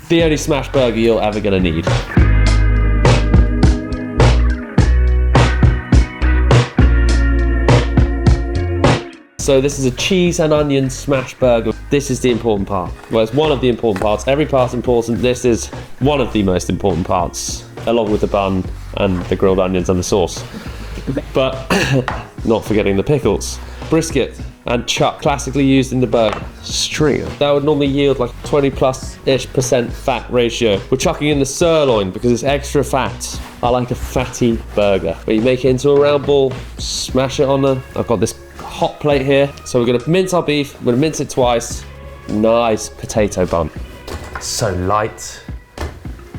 the only smash burger you're ever gonna need. So this is a cheese and onion smash burger. This is the important part. Well, it's one of the important parts. Every part's important. This is one of the most important parts, along with the bun and the grilled onions and the sauce. But not forgetting the pickles. Brisket and chuck, classically used in the burger. Stringer. That would normally yield like 20+% fat ratio. We're chucking in the sirloin because it's extra fat. I like a fatty burger. Where you make it into a round ball, smash it on the... I've got this hot plate here. So we're gonna mince our beef. We're gonna mince it twice. Nice potato bun. So light.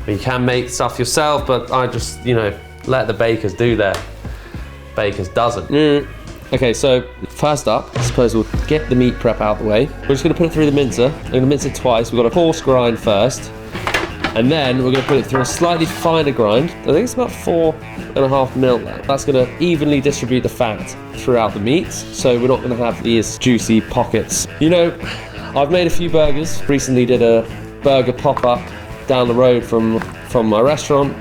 You can make stuff yourself, but I just, you know, let the bakers do their baker's dozen. Okay, so first up, I suppose we'll get the meat prep out of the way. We're just gonna put it through the mincer. I'm gonna mince it twice. We've got a coarse grind first, and then we're gonna put it through a slightly finer grind. I think it's about 4.5 mil there. That's gonna evenly distribute the fat throughout the meat, so we're not gonna have these juicy pockets. You know, I've made a few burgers. Recently did a burger pop-up down the road from my restaurant,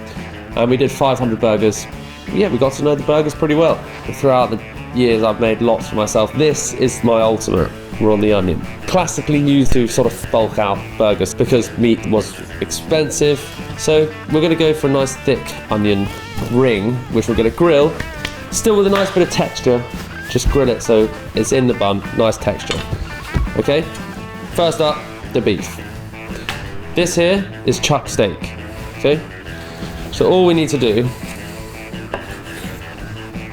and we did 500 burgers. Yeah, we got to know the burgers pretty well. Throughout the years, I've made lots for myself. This is my ultimate raw on the onion. Classically used to sort of bulk out burgers because meat was expensive. So we're gonna go for a nice thick onion ring, which we're gonna grill, still with a nice bit of texture. Just grill it so it's in the bun, nice texture. Okay, first up, the beef. This here is chuck steak, okay? So all we need to do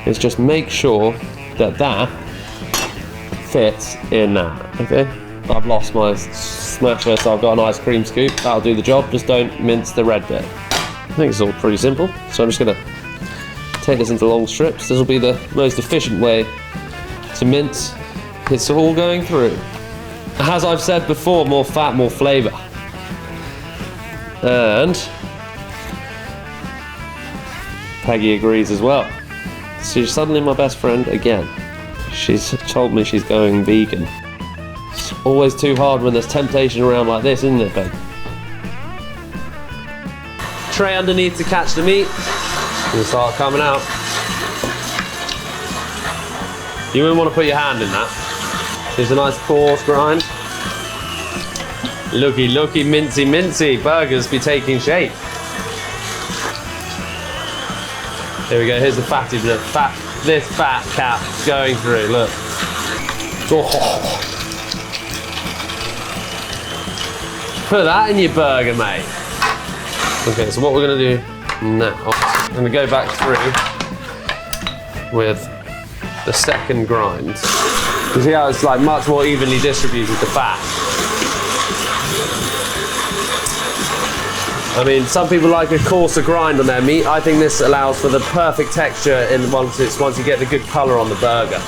is just make sure that that fits in that, okay? I've lost my smasher, so I've got an ice cream scoop. That'll do the job, just don't mince the red bit. I think it's all pretty simple. So I'm just gonna take this into long strips. This will be the most efficient way to mince. It's all going through. As I've said before, more fat, more flavor. And Peggy agrees as well. She's suddenly my best friend again. She's told me she's going vegan. It's always too hard when there's temptation around like this, isn't it, babe? Tray underneath to catch the meat. It'll start coming out. You wouldn't want to put your hand in that. Here's a nice coarse grind. Looky, looky, mincy, mincy. Burgers be taking shape. Here we go, here's the fatty bit. This fat cap going through, look. Oh. Put that in your burger, mate. Okay, so what we're gonna do now, I'm gonna go back through with the second grind. You see how it's like much more evenly distributed, the fat. I mean, some people like a coarser grind on their meat. I think this allows for the perfect texture in once you get the good colour on the burger.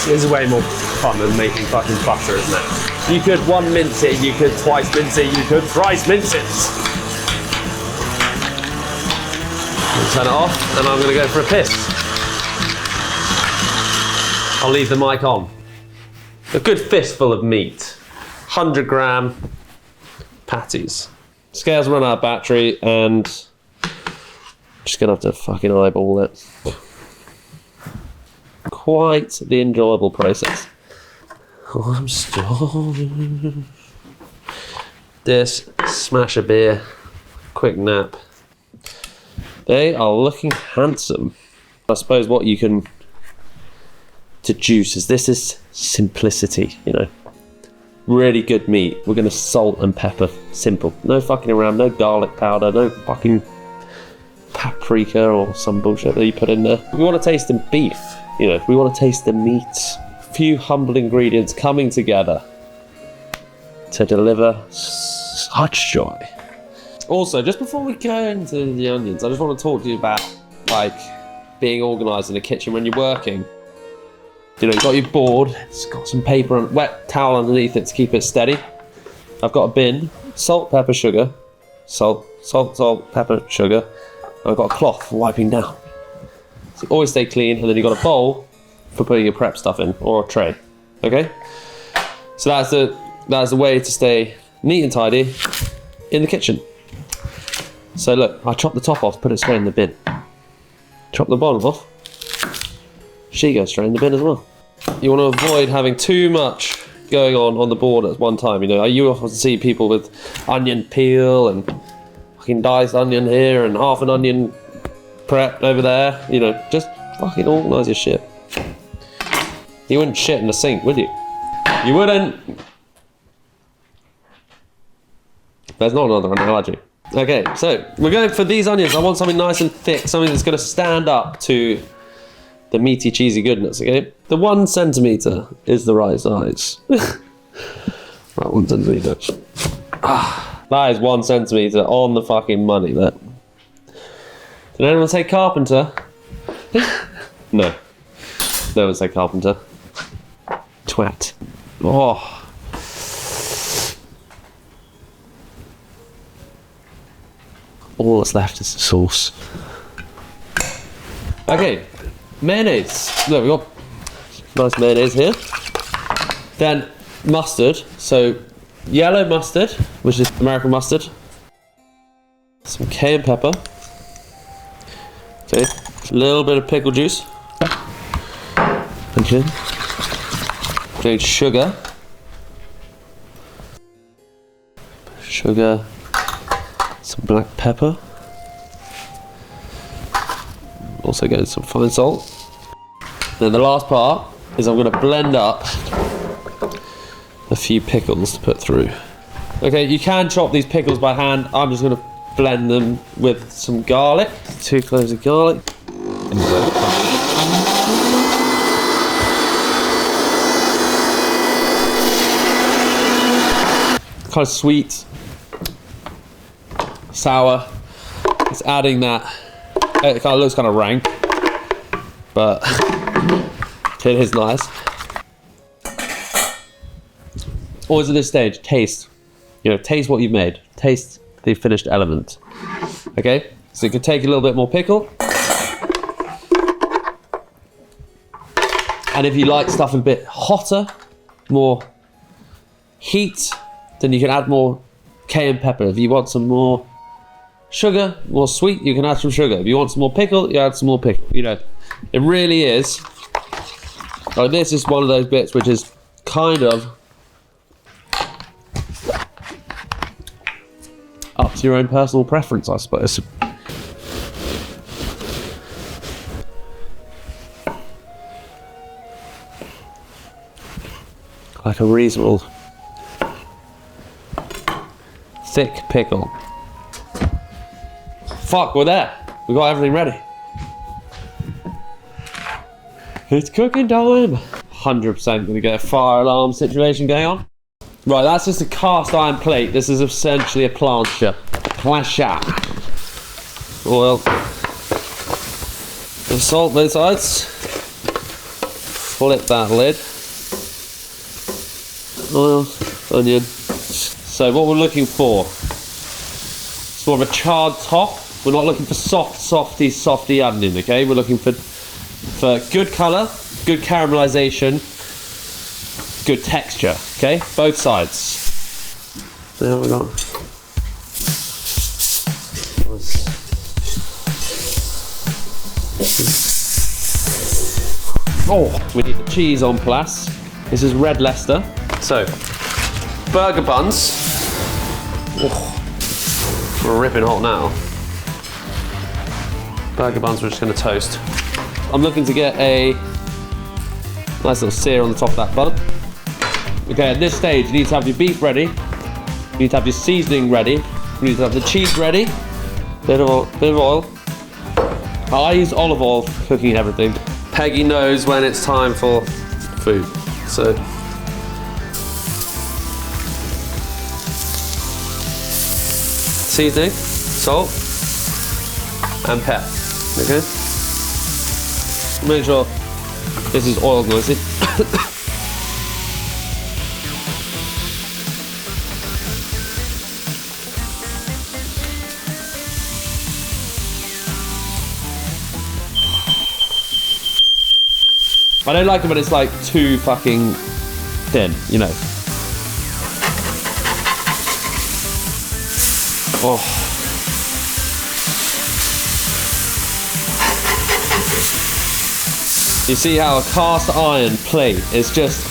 This is way more fun than making fucking butter, isn't it? You could one mince it, you could twice mince it, you could thrice mince it. I'll turn it off, and I'm gonna go for a piss. I'll leave the mic on. A good fistful of meat. 100 gram patties. Scales run out of battery, and I'm just gonna have to fucking eyeball it. Quite the enjoyable process. Oh, I'm starving. This, smash a beer, quick nap. They are looking handsome. I suppose what you can deduce is this is simplicity, you know. Really good meat. We're gonna salt and pepper. Simple. No fucking around, no garlic powder, no fucking paprika or some bullshit that you put in there. We want to taste the beef, you know, we want to taste the meat. A few humble ingredients coming together to deliver such joy. Also, just before we go into the onions, I just want to talk to you about like being organised in the kitchen when you're working. You know, you've got your board, it's got some paper and wet towel underneath it to keep it steady. I've got a bin, salt, pepper, sugar. Salt, pepper, sugar. And I've got a cloth for wiping down. So always stay clean, and then you've got a bowl for putting your prep stuff in, or a tray, okay? So that's the way to stay neat and tidy in the kitchen. So look, I chopped the top off, put it straight in the bin. Chop the bottom off. She goes straight in the bin as well. You want to avoid having too much going on the board at one time. You know, you often see people with onion peel and fucking diced onion here and half an onion prepped over there. You know, just fucking organise your shit. You wouldn't shit in the sink, would you? You wouldn't. There's not another analogy. Okay, so we're going for these onions. I want something nice and thick, something that's going to stand up to the meaty, cheesy goodness, okay? The 1 centimetre is the right size. Right, 1 centimetre. That is 1 centimetre on the fucking money, that. Did anyone say carpenter? No. No one said carpenter. Twat. Oh. All that's left is the sauce. Okay, mayonnaise. Look, we've got nice mayonnaise here. Then mustard. So yellow mustard, which is American mustard. Some cayenne pepper. Okay, a little bit of pickle juice. Okay. Okay, sugar. Sugar. Some black pepper. Also getting some fine salt. Then the last part is I'm going to blend up a few pickles to put through. Okay, you can chop these pickles by hand. I'm just going to blend them with some garlic. 2 cloves of garlic. Kind of sweet, sour. It's adding that. It kind of looks kind of rank, but it is nice. Always at this stage, taste. You know, taste what you've made. Taste the finished element. Okay, so you can take a little bit more pickle, and if you like stuff a bit hotter, more heat, then you can add more cayenne pepper. If you want some more sugar, more sweet, you can add some sugar. If you want some more pickle, you add some more pickle. You know, it really is. Like, this is one of those bits which is kind of up to your own personal preference, I suppose. Like a reasonable thick pickle. Fuck, we're there. We got everything ready. It's cooking time. 100% gonna get a fire alarm situation going on. Right, that's just a cast iron plate. This is essentially a plancha. Plancha. Oil. And salt both sides. Flip that lid. Oil, onion. So what we're looking for, it's more of a charred top. We're not looking for softy onion, okay? We're looking for good colour, good caramelisation, good texture, okay? Both sides. There we go. Oh, we need the cheese en place. This is Red Leicester. So, burger buns. Oh, we're ripping hot now. Burger buns we're just going to toast. I'm looking to get a nice little sear on the top of that bun. Okay, at this stage you need to have your beef ready. You need to have your seasoning ready. You need to have the cheese ready. Bit of oil. I use olive oil for cooking everything. Peggy knows when it's time for food. So seasoning, salt, and pepper. Okay. Make sure this is oiled nicely. I don't like it when it's like too fucking thin, you know. Oh. You see how a cast iron plate is just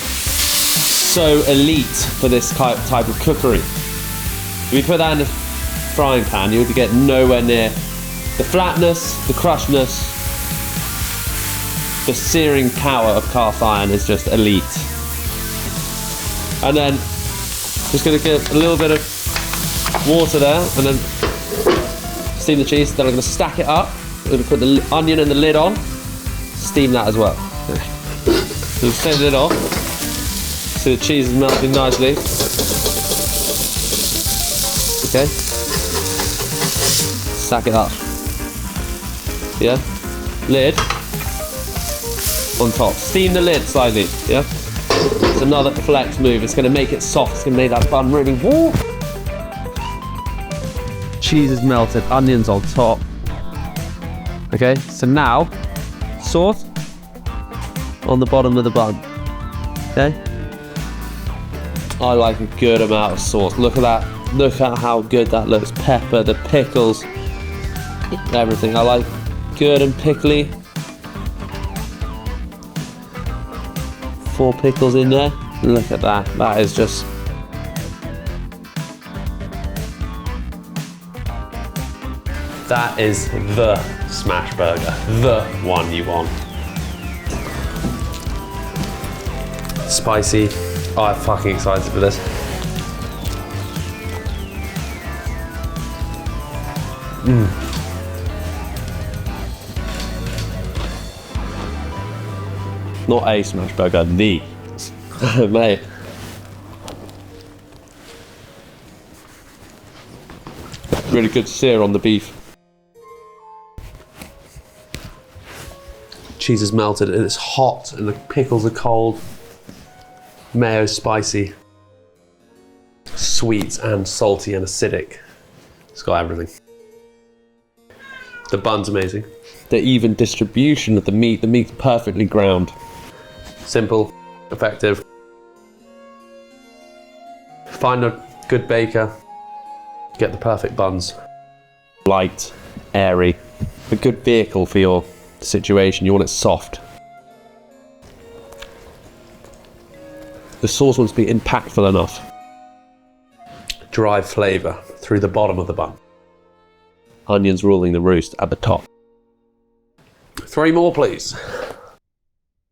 so elite for this type of cookery. If you put that in a frying pan, you would get nowhere near the flatness, the crushedness, the searing power of cast iron is just elite. And then just gonna give a little bit of water there and then steam the cheese. Then I'm gonna stack it up. I'm gonna put the onion and the lid on. Steam that as well. So we'll take the lid off. So the cheese is melting nicely. Okay. Stack it up. Yeah. Lid on top. Steam the lid slightly. Yeah. It's another flex move. It's going to make it soft. It's going to make that bun really warm. Cheese is melted. Onions on top. Okay. So now, sauce on the bottom of the bun. Okay. I like a good amount of sauce. Look at that. Look at how good that looks. Pepper, the pickles, everything. I like good and pickly. 4 pickles in there. Look at that. That is just... That is the smash burger. The one you want. Spicy. Oh, I'm fucking excited for this. Not a smash burger, the. Mate. Really good sear on the beef. Cheese is melted and it's hot and the pickles are cold. Mayo's spicy. Sweet and salty and acidic. It's got everything. The bun's amazing. The even distribution of the meat's perfectly ground. Simple, effective. Find a good baker, get the perfect buns. Light, airy, a good vehicle for your situation. You want it soft. The sauce wants to be impactful enough. Drive flavour through the bottom of the bun. Onions ruling the roost at the top. 3 more, please.